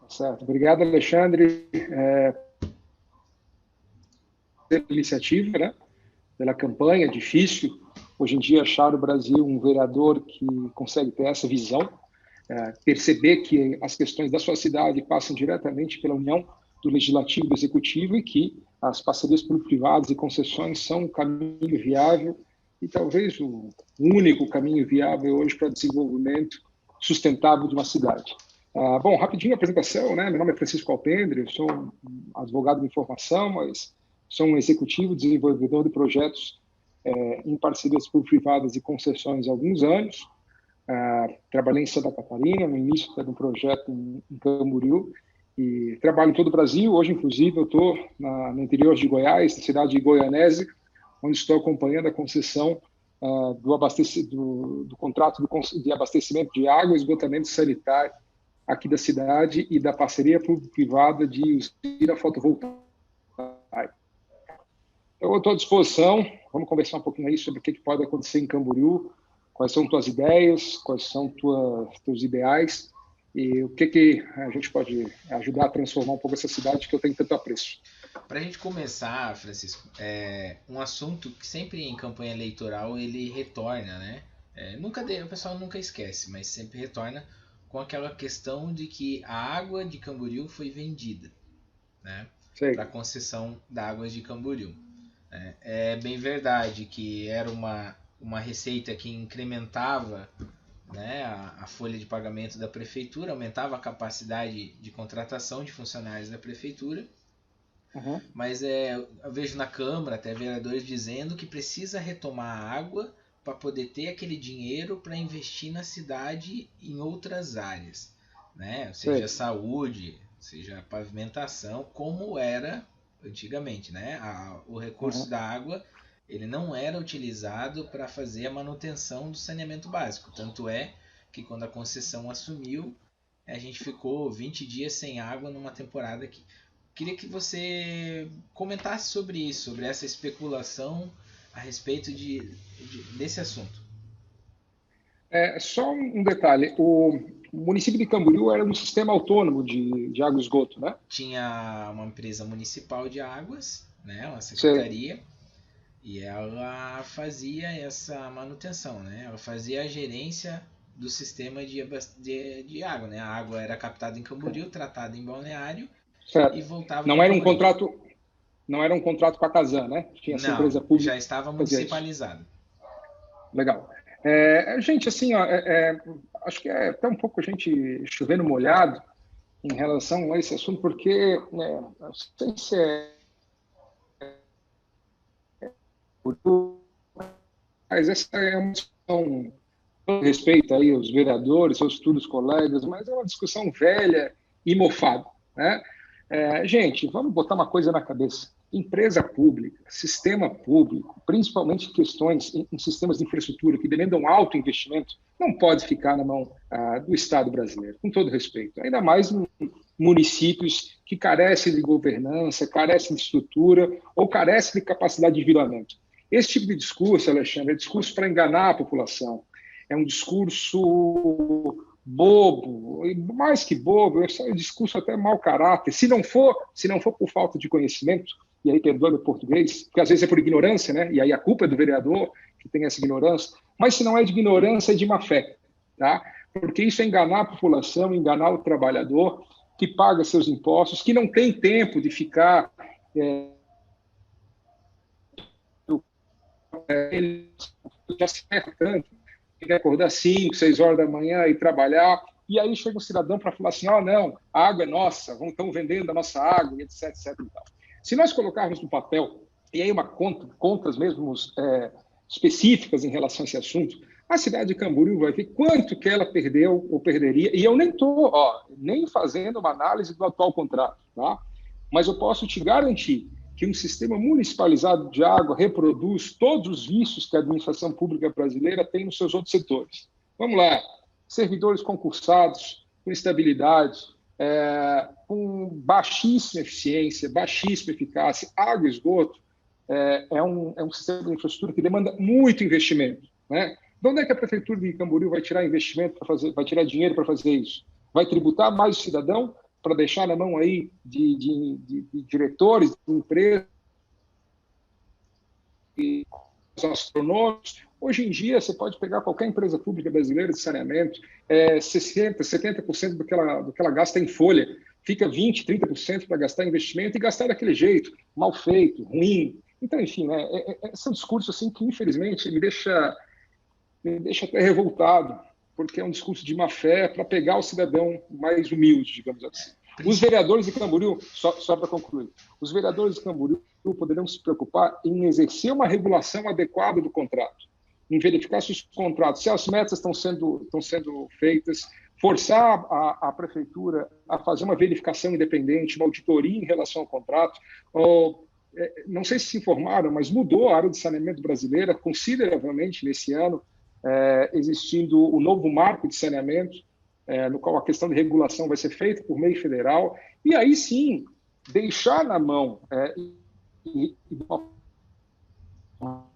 Certo. Obrigado, Alexandre, pela iniciativa, né? Pela campanha. Difícil, hoje em dia, achar no Brasil um vereador que consegue ter essa visão, perceber que as questões da sua cidade passam diretamente pela união do Legislativo e do Executivo e que as parcerias público-privadas e concessões são um caminho viável e talvez o único caminho viável hoje para o desenvolvimento sustentável de uma cidade. Bom, rapidinho a apresentação, né? Meu nome é Francisco Alpendre, eu sou um advogado de informação, mas sou um executivo desenvolvedor de projetos em parcerias público-privadas e concessões há alguns anos. Trabalhei em Santa Catarina, no início de um projeto em Camboriú, e trabalho em todo o Brasil. Hoje, inclusive, eu estou no interior de Goiás, na cidade de Goianésia, onde estou acompanhando a concessão do contrato de abastecimento de água e esgotamento sanitário aqui da cidade e da parceria público-privada de usina fotovoltaica. Eu estou à disposição, vamos conversar um pouquinho aí sobre o que pode acontecer em Camboriú, quais são tuas ideias, quais são teus ideais e o que a gente pode ajudar a transformar um pouco essa cidade que eu tenho tanto apreço. Para a gente começar, Francisco, um assunto que sempre em campanha eleitoral ele retorna, né? O pessoal nunca esquece, mas sempre retorna com aquela questão de que a água de Camboriú foi vendida, né? Para a concessão da Águas de Camboriú. É bem verdade que era uma receita que incrementava, né, a folha de pagamento da prefeitura, aumentava a capacidade de contratação de funcionários da prefeitura. Uhum. Mas eu vejo na Câmara até vereadores dizendo que precisa retomar a água para poder ter aquele dinheiro para investir na cidade em outras áreas, né? Seja saúde, seja pavimentação, como era antigamente, né? O recurso da água ele não era utilizado para fazer a manutenção do saneamento básico. Tanto é que quando a concessão assumiu, a gente ficou 20 dias sem água numa temporada aqui. Queria que você comentasse sobre isso, sobre essa especulação a respeito desse assunto. Só um detalhe, o município de Camboriú era um sistema autônomo de água e esgoto, né? Tinha uma empresa municipal de águas, né, uma secretaria, e ela fazia essa manutenção, né? Ela fazia a gerência do sistema de água, né? A água era captada em Camboriú, tratada em Balneário, certo. E voltava não era um contrato com a Casan, né? Tinha essa empresa pública. Já estava municipalizado. Legal. Gente, assim, acho que é até um pouco a gente chovendo molhado em relação a esse assunto, porque não sei se mas essa é uma discussão, com respeito aí aos vereadores, aos futuros colegas, mas é uma discussão velha e mofada, né? Gente, vamos botar uma coisa na cabeça. Empresa pública, sistema público, principalmente questões em sistemas de infraestrutura que demandam alto investimento, não pode ficar na mão do Estado brasileiro, com todo respeito. Ainda mais em municípios que carecem de governança, carecem de estrutura ou carecem de capacidade de viramento. Esse tipo de discurso, Alexandre, é discurso para enganar a população. É um discurso bobo, mais que bobo, é um discurso até mau caráter. Se não for por falta de conhecimento, e aí perdoe o português, porque às vezes é por ignorância, né? E aí a culpa é do vereador que tem essa ignorância, mas se não é de ignorância, é de má fé, tá? Porque isso é enganar a população, enganar o trabalhador que paga seus impostos, que não tem tempo de ficar ele já se ferra tanto, tem que acordar 5, 6 horas da manhã e trabalhar, e aí chega um cidadão para falar assim, não, a água é nossa, estão vendendo a nossa água, etc, etc. E tal. Se nós colocarmos no papel, e aí contas mesmo específicas em relação a esse assunto, a cidade de Camboriú vai ver quanto que ela perdeu ou perderia, e eu nem estou nem fazendo uma análise do atual contrato, tá? Mas eu posso te garantir que um sistema municipalizado de água reproduz todos os vícios que a administração pública brasileira tem nos seus outros setores. Vamos lá, servidores concursados, com estabilidade, com baixíssima eficiência, baixíssima eficácia, água e esgoto, é um sistema de infraestrutura que demanda muito investimento, né? De onde é que a Prefeitura de Camboriú vai tirar investimento para fazer, vai tirar dinheiro para fazer isso? Vai tributar mais o cidadão para deixar na mão aí de diretores, de empresas, e astronômicos? Hoje em dia, você pode pegar qualquer empresa pública brasileira de saneamento, 60%, 70% do que ela gasta em folha, fica 20%, 30% para gastar em investimento e gastar daquele jeito, mal feito, ruim. Então, enfim, né, esse é um discurso assim, que, infelizmente, me deixa até revoltado, porque é um discurso de má fé para pegar o cidadão mais humilde, digamos assim. Os vereadores de Camboriú, só para concluir, os vereadores de Camboriú poderão se preocupar em exercer uma regulação adequada do contrato, em verificar se os contratos, se as metas estão sendo feitas, forçar a prefeitura a fazer uma verificação independente, uma auditoria em relação ao contrato. Não sei se informaram, mas mudou a área de saneamento brasileira consideravelmente nesse ano, existindo o novo marco de saneamento, no qual a questão de regulação vai ser feita por meio federal, e aí sim deixar na mão de uma forma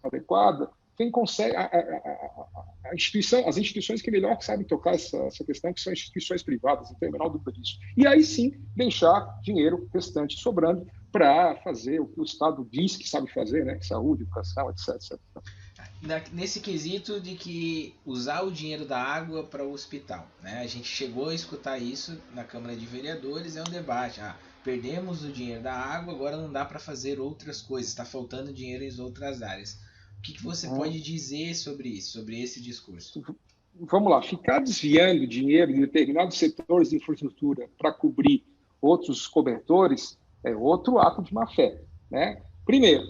adequada quem consegue, as instituições que melhor sabem tocar essa questão, que são instituições privadas, não tenho a menor dúvida disso. E aí sim deixar dinheiro restante sobrando para fazer o que o Estado diz que sabe fazer, né? Saúde, educação, etc. Nesse quesito de que usar o dinheiro da água para o hospital, né? A gente chegou a escutar isso na Câmara de Vereadores, é um debate. Perdemos o dinheiro da água, agora não dá para fazer outras coisas, está faltando dinheiro em outras áreas. O que você pode dizer sobre isso, sobre esse discurso? Vamos lá, ficar desviando dinheiro de determinados setores de infraestrutura para cobrir outros cobertores é outro ato de má-fé, né? Primeiro,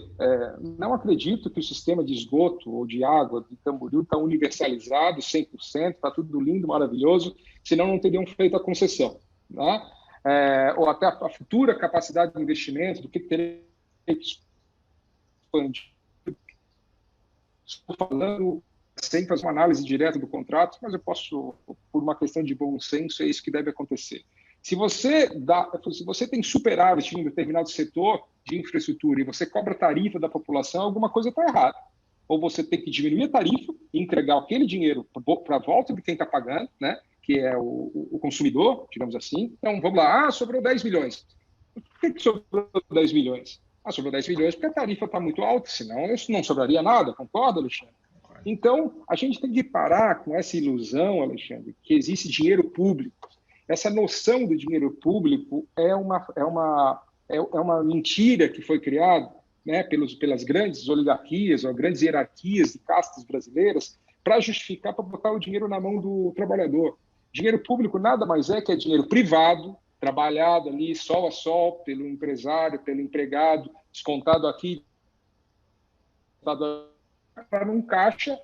não acredito que o sistema de esgoto ou de água de Camboriú está universalizado 100%, está tudo lindo, maravilhoso, senão não teriam feito a concessão, né? Ou até a futura capacidade de investimento, do que teria que expandir. Estou falando sem fazer uma análise direta do contrato, mas eu posso, por uma questão de bom senso, é isso que deve acontecer. Se você tem superávit em um determinado setor de infraestrutura e você cobra tarifa da população, alguma coisa está errada. Ou você tem que diminuir a tarifa e entregar aquele dinheiro para a volta de quem está pagando, né, que é o consumidor, digamos assim. Então, vamos lá, sobrou 10 milhões. Por que sobrou 10 milhões? Sobrou 10 milhões porque a tarifa está muito alta, senão isso não sobraria nada, concorda, Alexandre? Então, a gente tem que parar com essa ilusão, Alexandre, que existe dinheiro público. Essa noção do dinheiro público é uma mentira que foi criada, né, pelas grandes oligarquias ou grandes hierarquias de castas brasileiras para justificar, para botar o dinheiro na mão do trabalhador. Dinheiro público nada mais é que dinheiro privado, trabalhado ali sol a sol pelo empresário, pelo empregado, descontado aqui, para num caixa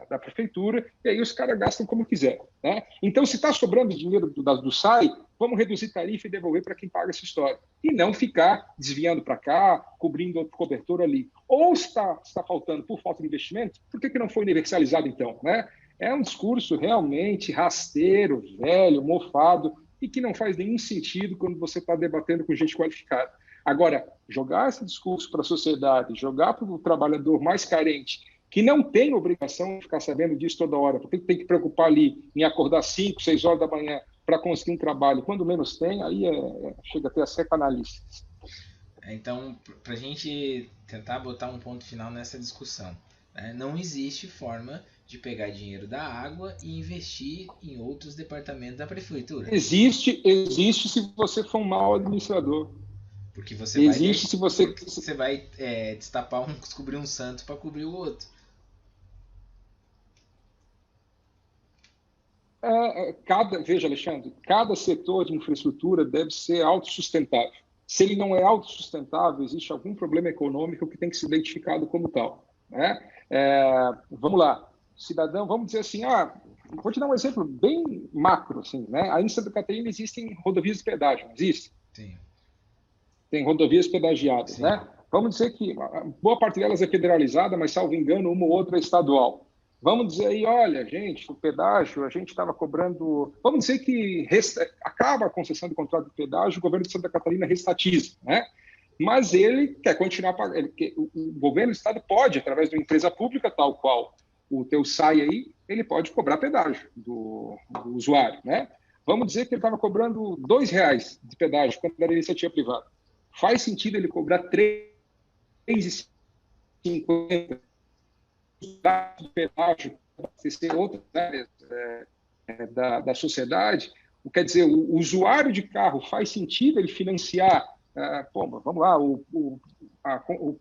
da prefeitura, e aí os caras gastam como quiser, né? Então, se está sobrando dinheiro do SAI, vamos reduzir tarifa e devolver para quem paga essa história. E não ficar desviando para cá, cobrindo outro cobertor ali. Ou está faltando por falta de investimento, por que não foi universalizado então, né? É um discurso realmente rasteiro, velho, mofado, e que não faz nenhum sentido quando você está debatendo com gente qualificada. Agora, jogar esse discurso para a sociedade, jogar para o trabalhador mais carente, que não tem obrigação de ficar sabendo disso toda hora, porque tem que preocupar ali em acordar 5, 6 horas da manhã para conseguir um trabalho, quando menos tem, aí chega até a ser canalista. Então, para a gente tentar botar um ponto final nessa discussão, né? Não existe forma de pegar dinheiro da água e investir em outros departamentos da prefeitura. Existe se você for um mau administrador. Porque você vai destapar descobrir um santo para cobrir o outro. Veja, Alexandre, cada setor de infraestrutura deve ser autossustentável. Se ele não é autossustentável, existe algum problema econômico que tem que ser identificado como tal, né? Vamos lá, cidadão, vamos dizer assim, vou te dar um exemplo bem macro, assim, né? Aí em Santa Catarina existem rodovias de pedágio, não existe? Sim. Tem rodovias pedagiadas, sim, né? Vamos dizer que boa parte delas é federalizada, mas, salvo engano, uma ou outra é estadual. Vamos dizer aí, olha, gente, o pedágio, a gente estava cobrando... Vamos dizer que acaba a concessão de contrato de pedágio, o governo de Santa Catarina restatiza, né? mas ele quer continuar pagando. O governo, o Estado pode, através de uma empresa pública, tal qual o teu SAI aí, ele pode cobrar pedágio do usuário, né? Vamos dizer que ele estava cobrando R$ 2 de pedágio quando era iniciativa privada. Faz sentido ele cobrar R$ 3,50 de pedágio para abastecer outras áreas da sociedade? Quer dizer, o usuário de carro faz sentido ele financiar, vamos lá, o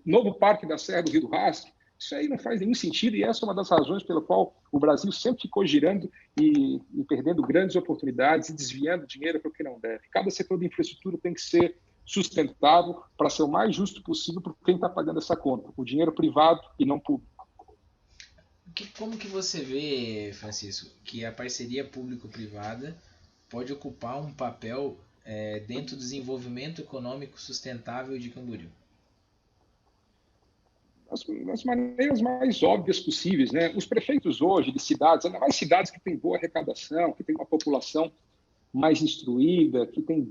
novo parque da Serra do Rio do Rastro? Isso aí não faz nenhum sentido e essa é uma das razões pela qual o Brasil sempre ficou girando e perdendo grandes oportunidades e desviando dinheiro para o que não deve. Cada setor de infraestrutura tem que ser sustentável para ser o mais justo possível para quem está pagando essa conta, o dinheiro privado e não público. Como que você vê, Francisco, que a parceria público-privada pode ocupar um papel dentro do desenvolvimento econômico sustentável de Camboriú? Das maneiras mais óbvias possíveis, né? Os prefeitos hoje de cidades, ainda mais cidades que têm boa arrecadação, que têm uma população mais instruída, que tem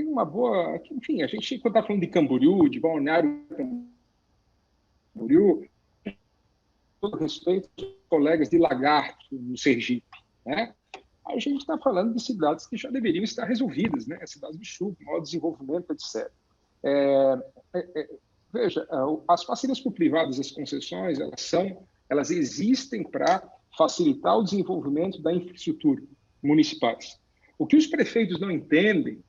uma boa, enfim, a gente quando está falando de Camboriú, de Balneário Camboriú, todo respeito aos colegas de Lagarto no Sergipe, né? A gente está falando de cidades que já deveriam estar resolvidas, né? Cidades de chuva, maior desenvolvimento, etc. Veja, as parcerias público-privadas, as concessões, elas existem para facilitar o desenvolvimento da infraestrutura municipais. O que os prefeitos não entendem,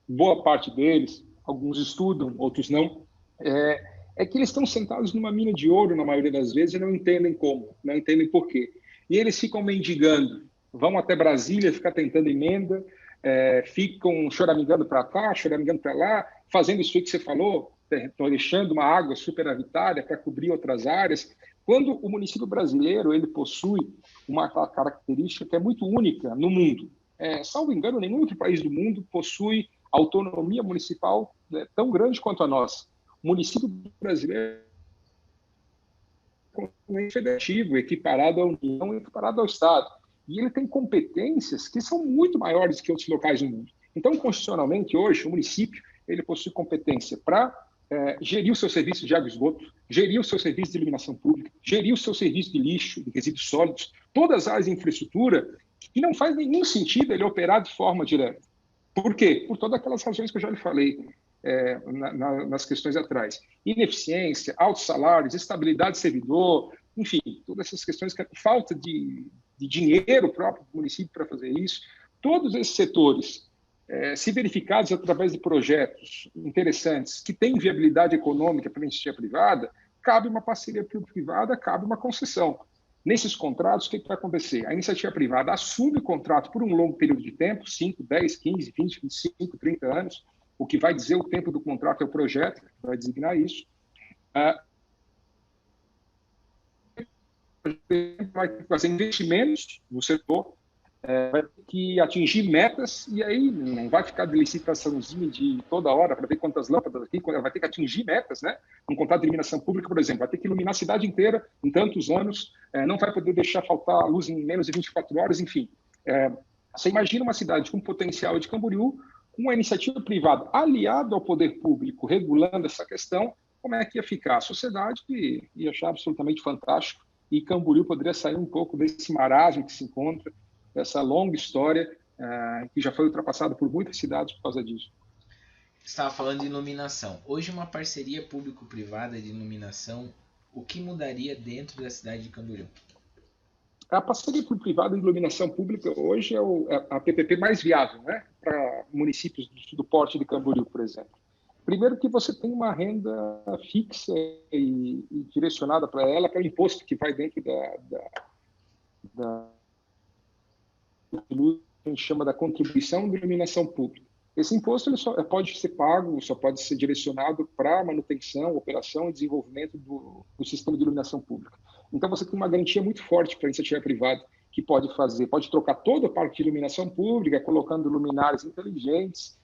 boa parte deles, alguns estudam, outros não, é que eles estão sentados numa mina de ouro, na maioria das vezes, e não entendem como, não entendem por quê. E eles ficam mendigando, vão até Brasília ficar tentando emenda, ficam choramingando para cá, choramingando para lá, fazendo isso que você falou, deixando uma água superavitária para cobrir outras áreas, quando o município brasileiro ele possui uma característica que é muito única no mundo. Salvo engano, nenhum outro país do mundo possui autonomia municipal tão grande quanto a nossa. O município brasileiro é federativo, equiparado à União, equiparado ao Estado. E ele tem competências que são muito maiores que outros locais do mundo. Então, constitucionalmente, hoje, o município ele possui competência para gerir o seu serviço de água e esgoto, gerir o seu serviço de iluminação pública, gerir o seu serviço de lixo, de resíduos sólidos, todas as áreas de infraestrutura, que não faz nenhum sentido ele operar de forma direta. Por quê? Por todas aquelas razões que eu já lhe falei nas questões atrás. Ineficiência, altos salários, estabilidade de servidor, enfim, todas essas questões, falta de dinheiro próprio do município para fazer isso. Todos esses setores, se verificados através de projetos interessantes que têm viabilidade econômica para a iniciativa privada, cabe uma parceria público-privada, cabe uma concessão. Nesses contratos, o que vai acontecer? A iniciativa privada assume o contrato por um longo período de tempo, 5, 10, 15, 20, 25, 30 anos, o que vai dizer o tempo do contrato é o projeto, vai designar isso. Vai fazer investimentos no setor, vai ter que atingir metas, e aí não vai ficar de licitaçãozinha de toda hora para ver quantas lâmpadas aqui, vai ter que atingir metas, né? Um contrato de iluminação pública, por exemplo, vai ter que iluminar a cidade inteira em tantos anos, não vai poder deixar faltar luz em menos de 24 horas, enfim. Você imagina uma cidade com potencial de Camboriú, com uma iniciativa privada aliada ao poder público regulando essa questão, como é que ia ficar? A sociedade ia achar absolutamente fantástico e Camboriú poderia sair um pouco desse marasmo que se encontra, dessa longa história que já foi ultrapassada por muitas cidades por causa disso. Você estava falando de iluminação. Hoje, uma parceria público-privada de iluminação, o que mudaria dentro da cidade de Camboriú? A parceria público-privada de iluminação pública hoje é a PPP mais viável, né, para municípios do porte de Camboriú, por exemplo. Primeiro que você tem uma renda fixa e direcionada para ela, que é o imposto que vai dentro da a gente chama da contribuição de iluminação pública. Esse imposto ele só pode ser pago, só pode ser direcionado para manutenção, operação e desenvolvimento do sistema de iluminação pública. Então, você tem uma garantia muito forte para a iniciativa privada que pode trocar todo o parque de iluminação pública, colocando luminárias inteligentes,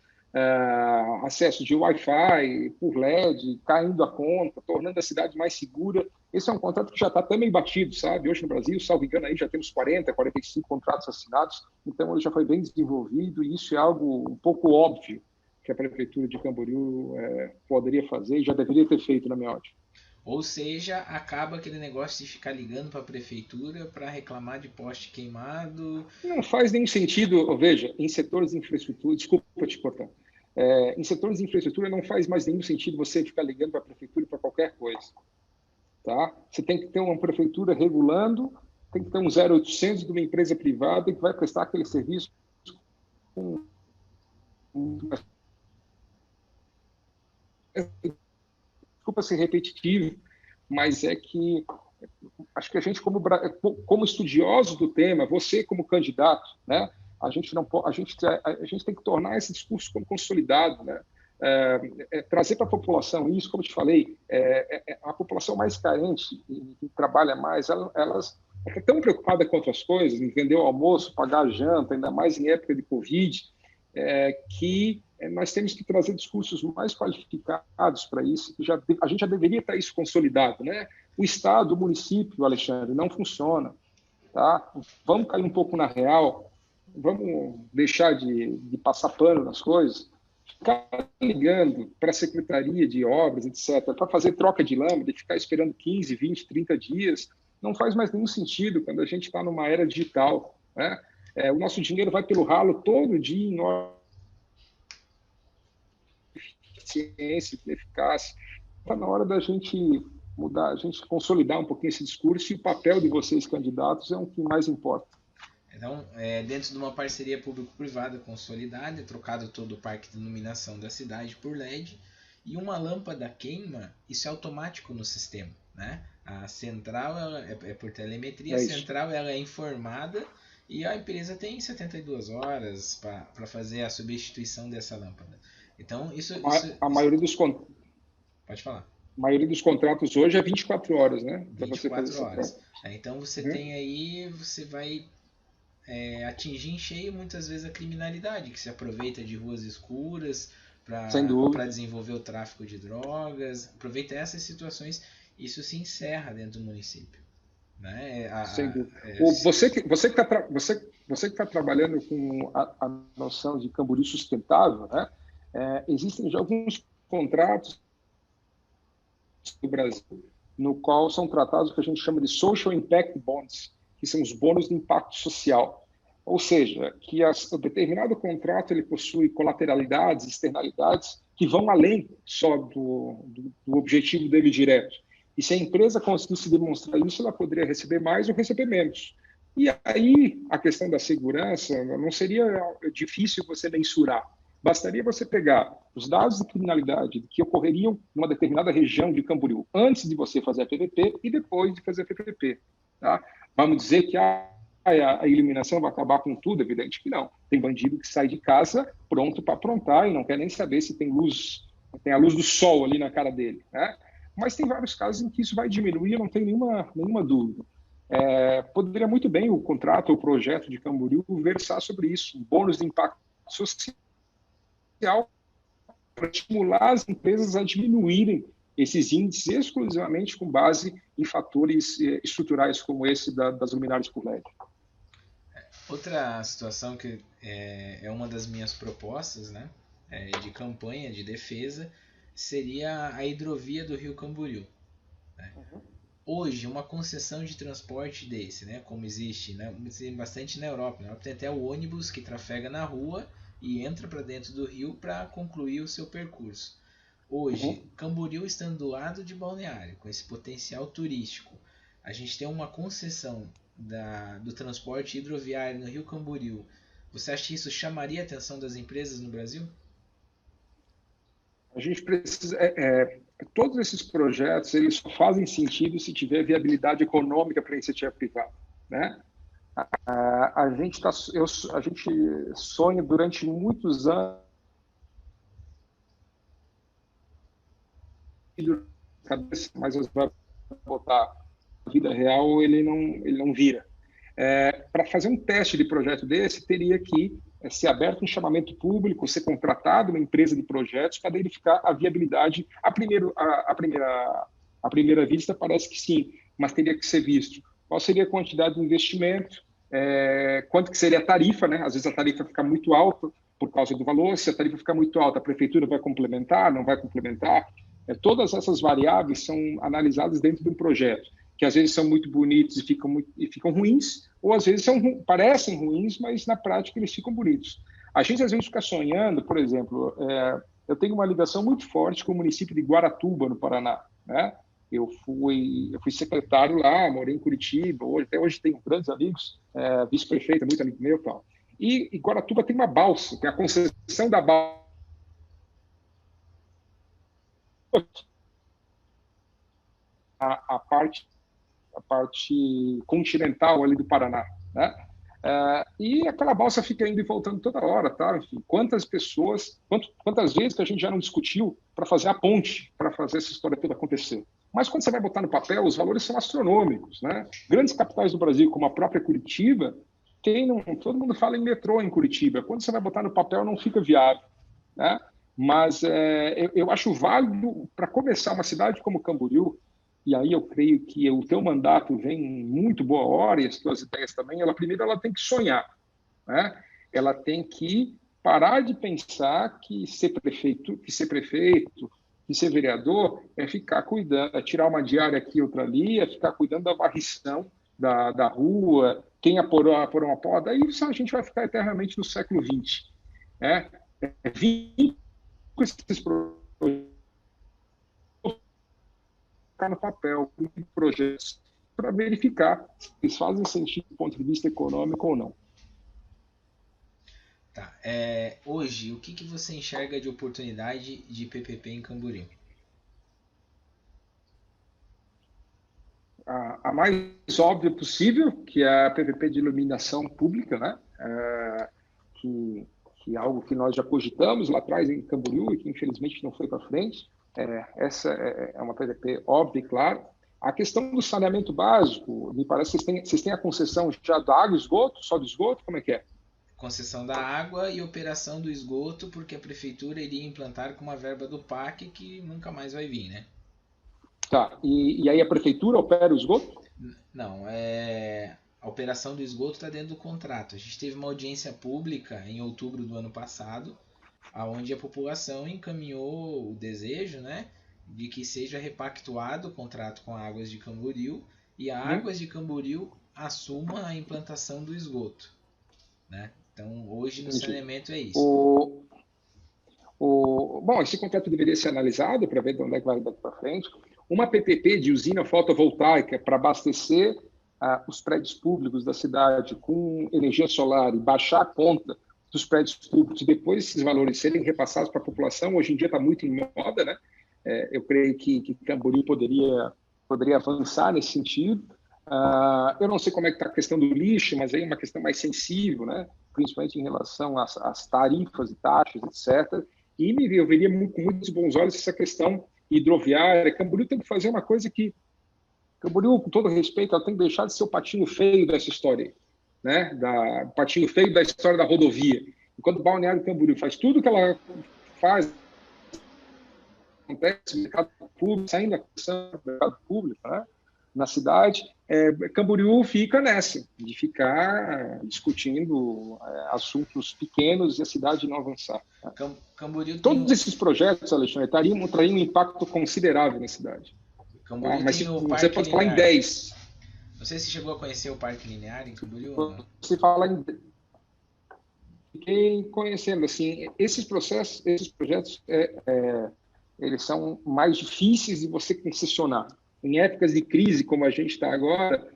acesso de Wi-Fi, por LED, caindo a conta, tornando a cidade mais segura. Esse é um contrato que já está até meio batido, sabe? Hoje no Brasil, salvo engano, aí já temos 40, 45 contratos assinados, então ele já foi bem desenvolvido e isso é algo um pouco óbvio. que a Prefeitura de Camboriú poderia fazer e já deveria ter feito, na minha ótica. Ou seja, acaba aquele negócio de ficar ligando para a prefeitura para reclamar de poste queimado. Não faz nenhum sentido, veja, em setores de infraestrutura, desculpa te cortar, em setores de infraestrutura não faz mais nenhum sentido você ficar ligando para a prefeitura para qualquer coisa. Tá? Você tem que ter uma prefeitura regulando, tem que ter um 0800 de uma empresa privada que vai prestar aquele serviço com... Desculpa ser repetitivo, mas é que acho que a gente, como estudioso do tema, você como candidato, né, a gente tem que tornar esse discurso como consolidado, né? Trazer para a população isso, como eu te falei, a população mais carente, que trabalha mais, elas estão tão preocupada com outras coisas, em vender o almoço, pagar a janta, ainda mais em época de Covid, que nós temos que trazer discursos mais qualificados para isso, que a gente já deveria estar isso consolidado, né? O Estado, o município, Alexandre, não funciona, tá? Vamos cair um pouco na real, vamos deixar de passar pano nas coisas, ficar ligando para a Secretaria de Obras, etc., para fazer troca de lâmpada e ficar esperando 15, 20, 30 dias, não faz mais nenhum sentido quando a gente está numa era digital, né? O nosso dinheiro vai pelo ralo todo dia em eficiência, eficácia. Está na hora da gente mudar, a gente consolidar um pouquinho esse discurso, e o papel de vocês, candidatos, é o que mais importa. Então, dentro de uma parceria público-privada consolidada, é trocado todo o parque de iluminação da cidade por LED, e uma lâmpada queima, isso é automático no sistema, né? A central é por telemetria, a central ela é informada e a empresa tem 72 horas para fazer a substituição dessa lâmpada. Então, a maioria dos Pode falar. A maioria dos contratos hoje é 24 horas, né? 24 horas. Então, você tem aí, você vai atingir em cheio muitas vezes a criminalidade, que se aproveita de ruas escuras para desenvolver o tráfico de drogas, aproveita essas situações, isso se encerra dentro do município. Né? Sem dúvida. Você que está trabalhando com a noção de Camboriú sustentável, né? Existem já alguns contratos no Brasil no qual são tratados o que a gente chama de Social Impact Bonds, que são os bônus de impacto social. Ou seja, que o determinado contrato ele possui colateralidades, externalidades que vão além só do objetivo dele direto. E se a empresa conseguisse demonstrar isso, ela poderia receber mais ou receber menos. E aí a questão da segurança não seria difícil você mensurar. Bastaria você pegar os dados de criminalidade que ocorreriam numa determinada região de Camboriú antes de você fazer a PVP e depois de fazer a PVP. Tá? Vamos dizer que a iluminação vai acabar com tudo? Evidente que não. Tem bandido que sai de casa pronto para aprontar e não quer nem saber se tem a luz do sol ali na cara dele, né? Mas tem vários casos em que isso vai diminuir, não tem nenhuma dúvida. Poderia muito bem o contrato ou o projeto de Camboriú versar sobre isso, um bônus de impacto social para estimular as empresas a diminuírem esses índices exclusivamente com base em fatores estruturais como esse das luminárias por LED. Outra situação que é uma das minhas propostas, né, de campanha de defesa, seria a hidrovia do Rio Camboriú. Né? Hoje, uma concessão de transporte desse, né, como existe, né, bastante na Europa. Na Europa tem até o ônibus que trafega na rua e entra para dentro do rio para concluir o seu percurso. Hoje, Camboriú estando do lado de Balneário, com esse potencial turístico, a gente tem uma concessão do transporte hidroviário no Rio Camboriú. Você acha que isso chamaria a atenção das empresas no Brasil? A gente precisa... todos esses projetos eles só fazem sentido se tiver viabilidade econômica para a iniciativa privada, né? A gente sonha durante muitos anos, mas vai botar a vida real, ele não vira. Para fazer um teste de projeto desse, teria que ser aberto um chamamento público, ser contratado uma empresa de projetos para verificar a viabilidade. À primeira vista, parece que sim, mas teria que ser visto qual seria a quantidade de investimento, quanto que seria a tarifa, né? Às vezes a tarifa fica muito alta, por causa do valor, se a tarifa ficar muito alta, a prefeitura vai complementar, não vai complementar. Todas essas variáveis são analisadas dentro de um projeto, que às vezes são muito bonitos e ficam ruins, ou às vezes parecem ruins, mas na prática eles ficam bonitos. A gente às vezes fica sonhando, por exemplo, eu tenho uma ligação muito forte com o município de Guaratuba, no Paraná, né? Eu fui secretário lá, morei em Curitiba, até hoje tenho grandes amigos, vice-prefeito, muito amigo meu e tal. E Guaratuba tem uma balsa, que é a concessão da balsa a parte continental ali do Paraná, né? E aquela balsa fica indo e voltando toda hora, tá? Enfim, quantas vezes que a gente já não discutiu para fazer a ponte, para fazer essa história toda acontecer. Mas quando você vai botar no papel, os valores são astronômicos, né? Grandes capitais do Brasil, como a própria Curitiba, todo mundo fala em metrô em Curitiba. Quando você vai botar no papel, não fica viável, né? Mas eu acho válido, para começar, uma cidade como Camboriú, e aí eu creio que o teu mandato vem em muito boa hora, e as tuas ideias também, primeiro ela tem que sonhar, né? Ela tem que parar de pensar que ser prefeito, que ser vereador é ficar cuidando, é tirar uma diária aqui, outra ali, é ficar cuidando da varrição da rua, quem apurou uma poda, aí a gente vai ficar eternamente no século XX, né? Vir com esses projetos no papel, projetos, para verificar se eles fazem sentido do ponto de vista econômico ou não. Tá. Hoje, o que você enxerga de oportunidade de PPP em Camboriú? A mais óbvia possível, que é a PPP de iluminação pública, né? Que é algo que nós já cogitamos lá atrás em Camboriú e que infelizmente não foi para frente. Essa é uma PPP óbvia e clara. A questão do saneamento básico, me parece que vocês têm a concessão já da água e esgoto, só do esgoto, como é que é? Concessão da água e operação do esgoto, porque a prefeitura iria implantar com uma verba do PAC que nunca mais vai vir, né? Tá, e aí a prefeitura opera o esgoto? Não, a operação do esgoto está dentro do contrato. A gente teve uma audiência pública em outubro do ano passado, onde a população encaminhou o desejo, né, de que seja repactuado o contrato com a Águas de Camboriú e a Águas de Camboriú assuma a implantação do esgoto, né? Então, hoje no saneamento é isso. Bom, esse contrato deveria ser analisado para ver de onde é que vai daqui para frente. Uma PPP de usina fotovoltaica para abastecer os prédios públicos da cidade com energia solar e baixar a conta dos prédios públicos e depois esses valores serem repassados para a população, hoje em dia está muito em moda, né? Eu creio que Camboriú poderia avançar nesse sentido. Eu não sei como é que está a questão do lixo, mas aí é uma questão mais sensível, né? Principalmente em relação às tarifas e taxas, etc. E eu veria com muitos bons olhos essa questão hidroviária. Camboriú tem que fazer uma coisa que... Camboriú, com todo respeito, ela tem que deixar de ser o patinho feio dessa história, né? O patinho feio da história da rodovia. Enquanto o Balneário Camboriú faz tudo que ela faz, acontece no mercado público, saindo da questão do mercado público, né? Na cidade, Camboriú fica nessa, de ficar discutindo assuntos pequenos e a cidade não avançar. Camboriú Todos esses projetos, Alexandre, trariam um impacto considerável na cidade. Mas você pode falar em 10. Não sei se chegou a conhecer o Parque Linear em Camboriú. Você fala em... Fiquei conhecendo, assim, esses projetos, eles são mais difíceis de você concessionar. Em épocas de crise, como a gente está agora,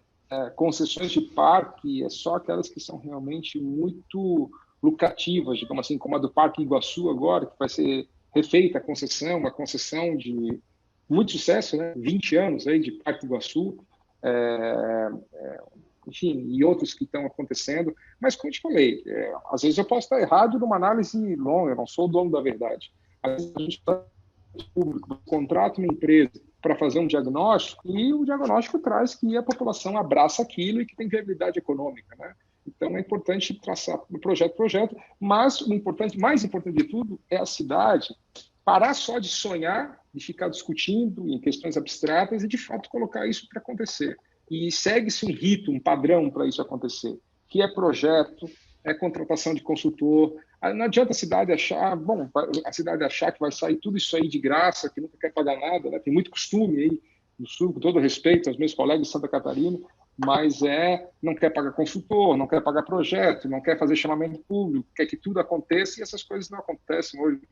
concessões de parque é só aquelas que são realmente muito lucrativas, digamos assim, como a do Parque Iguaçu agora, que vai ser refeita uma concessão de muito sucesso, né? 20 anos aí de Parque Iguaçu, enfim, e outros que estão acontecendo. Mas, como eu te falei, às vezes eu posso estar errado numa análise longa, eu não sou o dono da verdade. Às vezes a gente está público, contrata uma empresa para fazer um diagnóstico e o diagnóstico traz que a população abraça aquilo e que tem viabilidade econômica, né? Então é importante traçar projeto por projeto, mas mais importante de tudo é a cidade parar só de sonhar, de ficar discutindo em questões abstratas e de fato colocar isso para acontecer. E segue-se um rito, um padrão para isso acontecer, que é projeto, é contratação de consultor, Não adianta a cidade achar, bom, a cidade achar que vai sair tudo isso aí de graça, que nunca quer pagar nada, né? Tem muito costume aí no Sul, com todo respeito aos meus colegas de Santa Catarina, mas não quer pagar consultor, não quer pagar projeto, não quer fazer chamamento público, quer que tudo aconteça, e essas coisas não acontecem hoje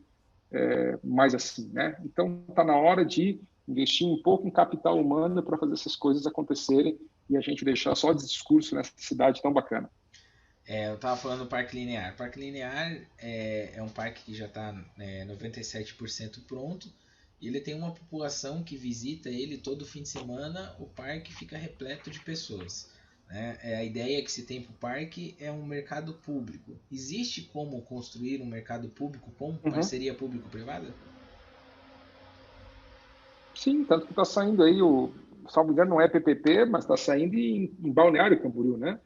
mais assim, né? Então está na hora de investir um pouco em capital humano para fazer essas coisas acontecerem e a gente deixar só de discurso nessa cidade tão bacana. Eu estava falando do Parque Linear. O Parque Linear é um parque que já está 97% pronto. E ele tem uma população que visita ele todo fim de semana. O parque fica repleto de pessoas. Né? A ideia que se tem para o parque é um mercado público. Existe como construir um mercado público com parceria público-privada? Sim, tanto que está saindo aí, salvo engano, não é PPP, mas está saindo em Balneário Camboriú, né?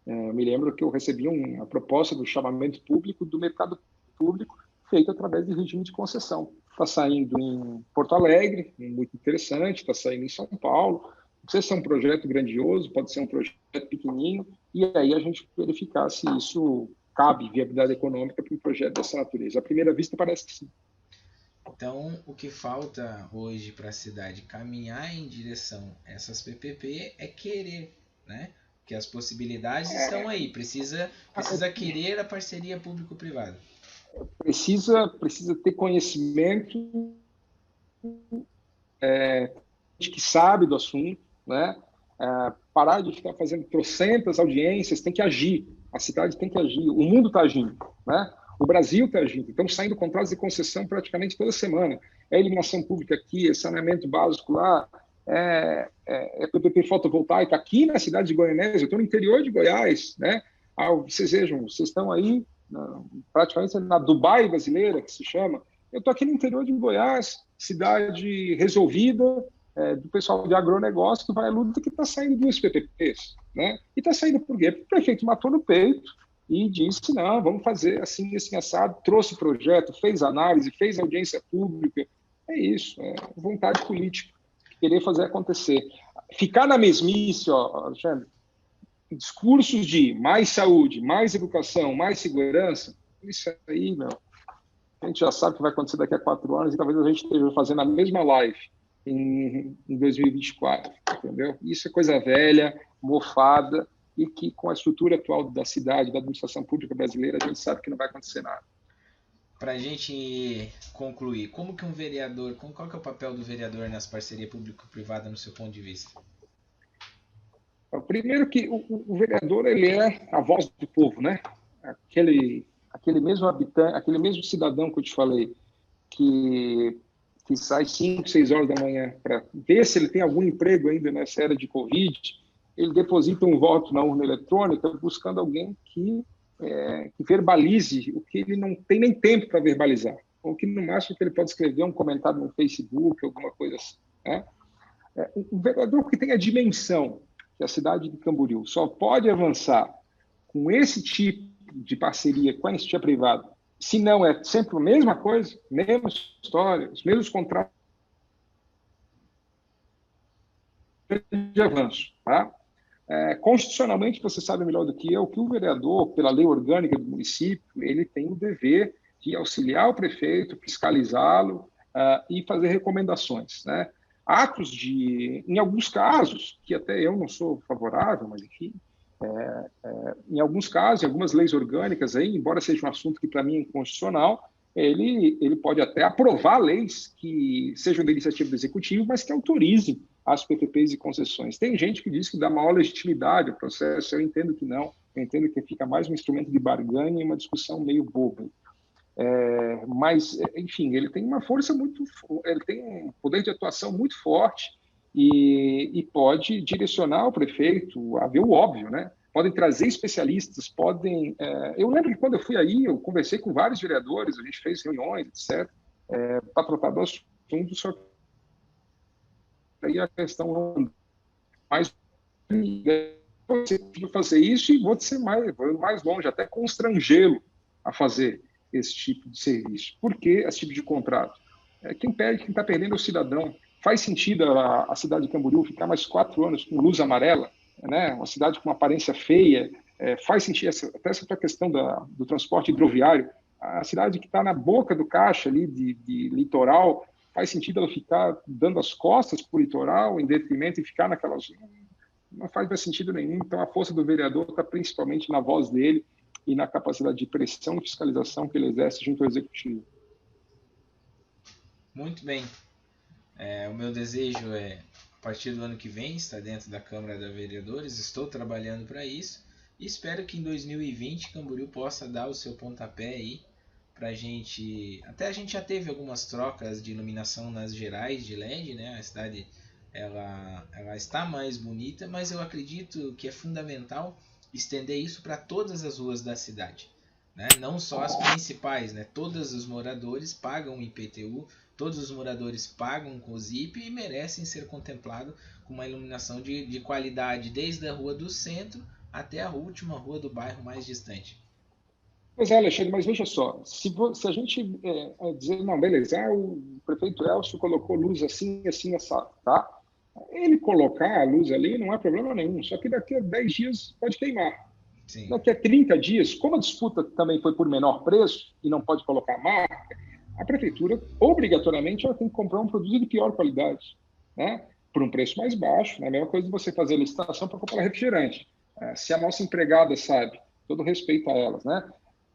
Eu me lembro que eu recebi uma proposta do chamamento público do mercado público feito através de regime de concessão. Está saindo em Porto Alegre, muito interessante, está saindo em São Paulo. Não precisa ser um projeto grandioso, pode ser um projeto pequenininho, e aí a gente verificar se isso cabe viabilidade econômica para um projeto dessa natureza. À primeira vista, parece que sim. Então, o que falta hoje para a cidade caminhar em direção a essas PPP é querer, né? Que as possibilidades estão aí. Precisa querer a parceria público-privada. Precisa ter conhecimento de que sabe do assunto, né? Parar de ficar fazendo trocentas audiências, tem que agir. A cidade tem que agir. O mundo está agindo, né? O Brasil está agindo. Estamos saindo contratos de concessão praticamente toda semana. É iluminação pública aqui, é saneamento básico lá, PPP fotovoltaica aqui na cidade de Goianésia. Eu estou no interior de Goiás, né? Vocês vejam, vocês estão aí praticamente na Dubai brasileira, que se chama. Eu estou aqui no interior de Goiás, cidade resolvida, do pessoal de agronegócio que vai à luta, que está saindo dos PPPs, né? E está saindo por quê? Porque o prefeito matou no peito e disse, não, vamos fazer assim, assim, assado, trouxe projeto, fez análise, fez audiência pública. É isso, é vontade política, querer fazer acontecer. Ficar na mesmice, Alexandre, discursos de mais saúde, mais educação, mais segurança, isso aí, meu, a gente já sabe o que vai acontecer daqui a 4 anos e talvez a gente esteja fazendo a mesma live em 2024, entendeu? Isso é coisa velha, mofada, e que com a estrutura atual da cidade, da administração pública brasileira, a gente sabe que não vai acontecer nada. Para a gente concluir, como que um vereador, qual que é o papel do vereador nas parcerias público-privada no seu ponto de vista? Primeiro que o vereador, ele é a voz do povo, né? Aquele mesmo habitante, aquele mesmo cidadão que eu te falei, que sai 5, 6 horas da manhã para ver se ele tem algum emprego ainda nessa era de Covid, ele deposita um voto na urna eletrônica buscando alguém que verbalize o que ele não tem nem tempo para verbalizar, ou que no máximo que ele pode escrever um comentário no Facebook, alguma coisa assim, né? Um vereador que tem a dimensão que a cidade de Camboriú só pode avançar com esse tipo de parceria com a iniciativa privada, se não é sempre a mesma coisa, mesma história, os mesmos contratos de avanço, tá? Constitucionalmente, você sabe melhor do que eu, que o vereador, pela lei orgânica do município, ele tem o dever de auxiliar o prefeito, fiscalizá-lo e fazer recomendações, né? Atos em alguns casos, que até eu não sou favorável, mas enfim, em alguns casos, em algumas leis orgânicas, aí, embora seja um assunto que para mim é inconstitucional, ele pode até aprovar leis que sejam da iniciativa do executivo, mas que autorizem as PPPs e concessões. Tem gente que diz que dá maior legitimidade ao processo, eu entendo que não, eu entendo que fica mais um instrumento de barganha e uma discussão meio boba. Mas, enfim, ele tem uma força ele tem um poder de atuação muito forte e pode direcionar o prefeito a ver o óbvio, né? Podem trazer especialistas, eu lembro que quando eu fui aí, eu conversei com vários vereadores, a gente fez reuniões, etc., para tratar do assunto, só que aí a questão mais você fazer isso e vou mais longe, até constrangê-lo a fazer esse tipo de serviço. Por que esse tipo de contrato? Quem está perdendo é o cidadão. Faz sentido a cidade de Camboriú ficar mais 4 anos com luz amarela, né? Uma cidade com uma aparência feia? Faz sentido até essa questão do transporte hidroviário. A cidade que está na boca do caixa ali de litoral, faz sentido ela ficar dando as costas para o litoral em detrimento e ficar naquelas... Não faz mais sentido nenhum. Então, a força do vereador está principalmente na voz dele e na capacidade de pressão e fiscalização que ele exerce junto ao executivo. Muito bem. O meu desejo é, a partir do ano que vem, estar dentro da Câmara de Vereadores. Estou trabalhando para isso. E espero que em 2020 Camboriú possa dar o seu pontapé aí pra gente. Até a gente já teve algumas trocas de iluminação nas gerais de LED, né? A cidade ela está mais bonita, mas eu acredito que é fundamental estender isso para todas as ruas da cidade, né? Não só as principais, né? Todos os moradores pagam IPTU, todos os moradores pagam COSIP e merecem ser contemplados com uma iluminação de qualidade desde a rua do centro até a última rua do bairro mais distante. Pois é, Alexandre, mas veja só, se a gente dizer, não, beleza, o prefeito Elcio colocou luz assim, assim, assado, tá? Ele colocar a luz ali não é problema nenhum, só que daqui a 10 dias pode queimar. Sim. Daqui a 30 dias, como a disputa também foi por menor preço e não pode colocar marca, a prefeitura, obrigatoriamente, ela tem que comprar um produto de pior qualidade, né? Por um preço mais baixo. É a mesma coisa de você fazer a licitação para comprar refrigerante. Se a nossa empregada sabe, todo respeito a elas, né?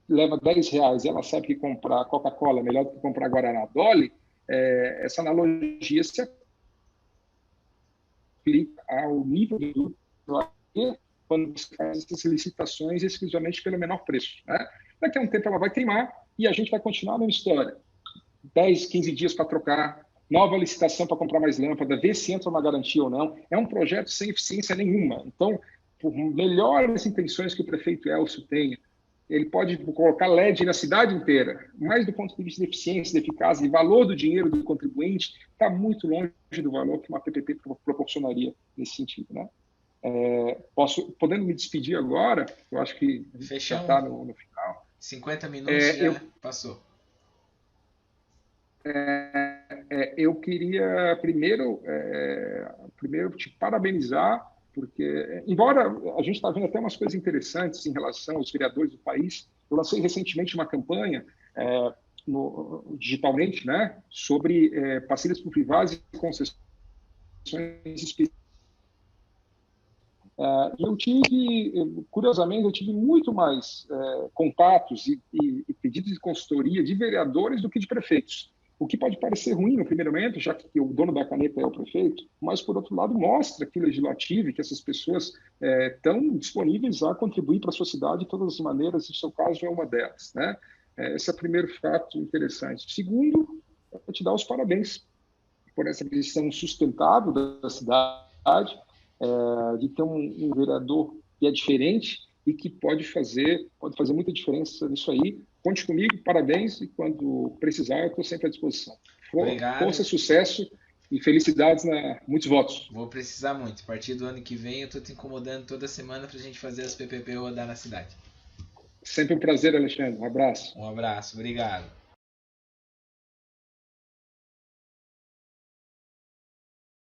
Leva R$10 e ela sabe que comprar Coca-Cola é melhor do que comprar Guaraná Dolly, essa analogia se aplica ao nível do quando você faz essas licitações exclusivamente pelo menor preço, né? Daqui a um tempo ela vai queimar e a gente vai continuar a mesma história. 10, 15 dias para trocar, nova licitação para comprar mais lâmpada, ver se entra uma garantia ou não. É um projeto sem eficiência nenhuma. Então, por melhores intenções que o prefeito Elcio tenha, ele pode colocar LED na cidade inteira, mas do ponto de vista de eficiência, de eficácia, de valor do dinheiro do contribuinte, está muito longe do valor que uma PPP proporcionaria nesse sentido, né? Podendo me despedir agora, eu acho que já está no final. 50 minutos já passou. Eu queria primeiro te parabenizar, porque, embora a gente está vendo até umas coisas interessantes em relação aos vereadores do país, eu lancei recentemente uma campanha digitalmente, né, sobre parcerias público-privadas e concessões específicas. Curiosamente, eu tive muito mais contatos e pedidos de consultoria de vereadores do que de prefeitos. O que pode parecer ruim no primeiro momento, já que o dono da caneta é o prefeito, mas, por outro lado, mostra que o legislativo e que essas pessoas estão disponíveis a contribuir para a sociedade de todas as maneiras, e o seu caso é uma delas, né? Esse é o primeiro fato interessante. Segundo, eu te dar os parabéns por essa decisão sustentável da cidade, de ter um vereador que é diferente e que pode fazer muita diferença nisso aí. Conte comigo, parabéns, e quando precisar, eu estou sempre à disposição. Força, sucesso e felicidades, muitos votos. Vou precisar muito. A partir do ano que vem, eu estou te incomodando toda semana para a gente fazer as PPP rodar na cidade. Sempre um prazer, Alexandre. Um abraço. Um abraço, obrigado.